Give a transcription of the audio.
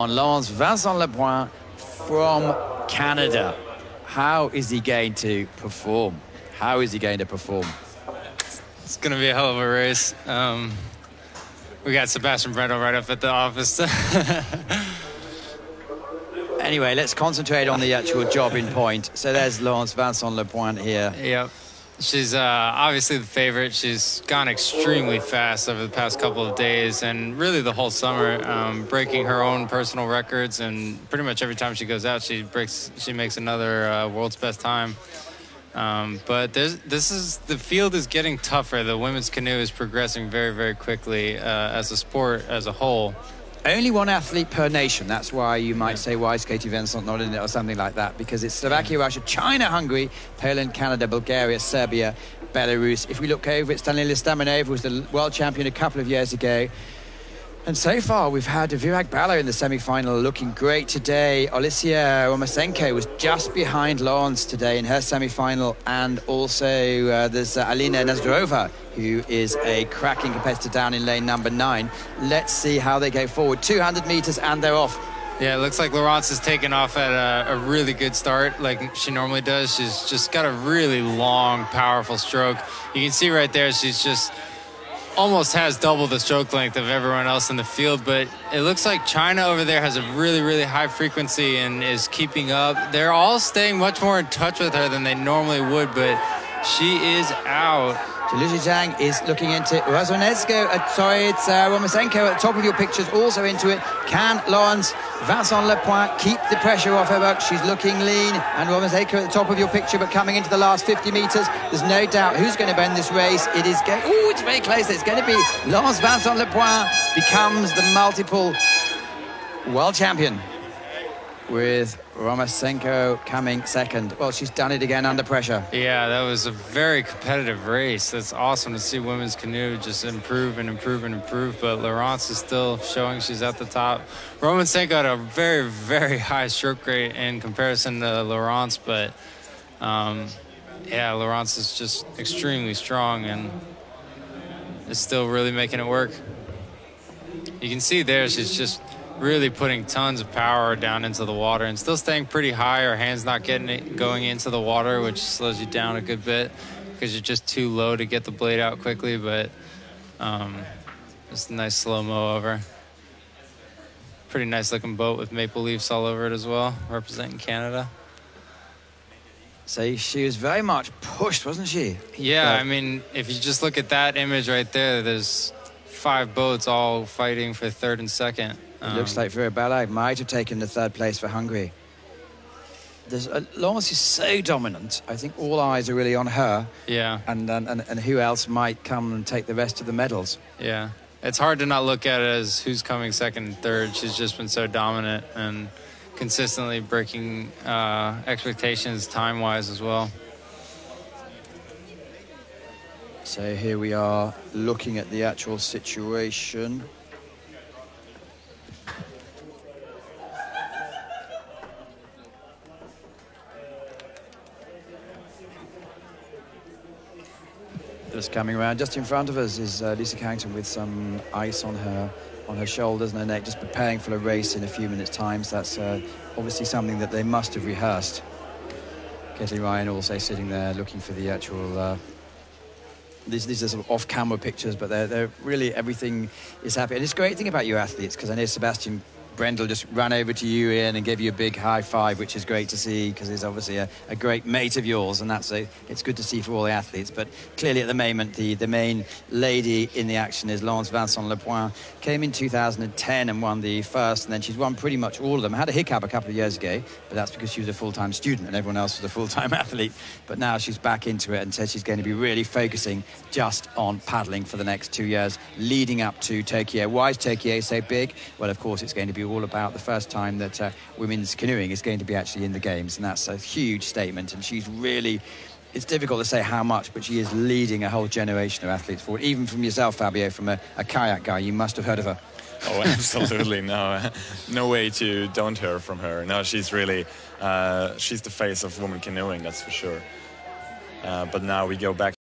On Lance Vincent Lebrun from Canada. How is he going to perform? How is he going to perform? It's going to be a hell of a race. We got Sebastian Brendel right up at the office. Anyway, let's concentrate on the actual jobbing point. So there's Lance Vincent Lebrun here. Yep. She's obviously the favorite. She's gone extremely fast over the past couple of days and really the whole summer, breaking her own personal records. And pretty much every time she goes out, she makes another world's best time. But the field is getting tougher. The women's canoe is progressing very, very quickly as a sport as a whole. Only one athlete per nation. That's why you might say, why is Katie Vincent not in it or something like that? Because it's Slovakia, Russia, China, Hungary, Poland, Canada, Bulgaria, Serbia, Belarus. If we look over, it's Danila Stamanova, who was the world champion a couple of years ago. And so far, we've had Virak Balo in the semi-final looking great today. Olesya Romasenko was just behind Lance today in her semi-final. And also there's Alina Nazdarova, who is a cracking competitor down in lane number 9. Let's see how they go forward. 200 meters and they're off. Yeah, it looks like Laurence is taking off at a really good start like she normally does. She's just got a really long, powerful stroke. You can see right there, she's just almost has double the stroke length of everyone else in the field, but it looks like China over there has a really, really high frequency and is keeping up. They're all staying much more in touch with her than they normally would, but she is out. Liu Zhang is looking into Rozonezko. Sorry, it's Romasenko at the top of your pictures, also into it. Can Lance Vincent Lebrun keep the pressure off her back? She's looking lean, and Romasenko at the top of your picture, but coming into the last 50 meters, there's no doubt who's going to win this race. It is going. Oh, it's very close. It's going to be Lance Vincent Lebrun becomes the multiple world champion, with Romasenko coming second. Well, she's done it again under pressure. Yeah, that was a very competitive race. That's awesome to see women's canoe just improve and improve and improve, but Laurence is still showing she's at the top. Romasenko had a very, very high stroke rate in comparison to Laurence, but yeah, Laurence is just extremely strong and is still really making it work. You can see there she's just really putting tons of power down into the water and still staying pretty high. Her hand's not getting it going into the water, which slows you down a good bit because you're just too low to get the blade out quickly, but just a nice slow-mo over. Pretty nice looking boat with maple leaves all over it as well, representing Canada. So she was very much pushed, wasn't she? Yeah, I mean, if you just look at that image right there, there's 5 boats all fighting for third and second. It looks like Vera Bala might have taken the 3rd place for Hungary. Lance is so dominant. I think all eyes are really on her. Yeah. And who else might come and take the rest of the medals? Yeah. It's hard to not look at it as who's coming second and third. She's just been so dominant and consistently breaking expectations time-wise as well. So here we are looking at the actual situation. Just coming around, just in front of us is Lisa Carrington with some ice on her shoulders and her neck, just preparing for a race in a few minutes' time. So that's obviously something that they must have rehearsed. Kathleen Ryan also sitting there looking for the actual. These are sort of off-camera pictures, but they're really, everything is happy. And it's a great thing about you athletes, because I know Sebastian Brendel just ran over to you, Ian, and gave you a big high five, which is great to see, because he's obviously a great mate of yours, and it's good to see for all the athletes. But clearly at the moment, the main lady in the action is Lance Vincent Lebrun. Came in 2010 and won the first, and then she's won pretty much all of them. Had a hiccup a couple of years ago, but that's because she was a full-time student and everyone else was a full-time athlete. But now she's back into it and says she's going to be really focusing just on paddling for the next 2 years, leading up to Tokyo. Why is Tokyo so big? Well, of course, it's going to be all about the first time that women's canoeing is going to be actually in the games, and that's a huge statement. And she's really, it's difficult to say how much, but she is leading a whole generation of athletes forward. Even from yourself, Fabio, from a kayak guy, you must have heard of her. Oh, absolutely. No way to don't hear from her. No, she's really she's the face of women canoeing, that's for sure. But now we go back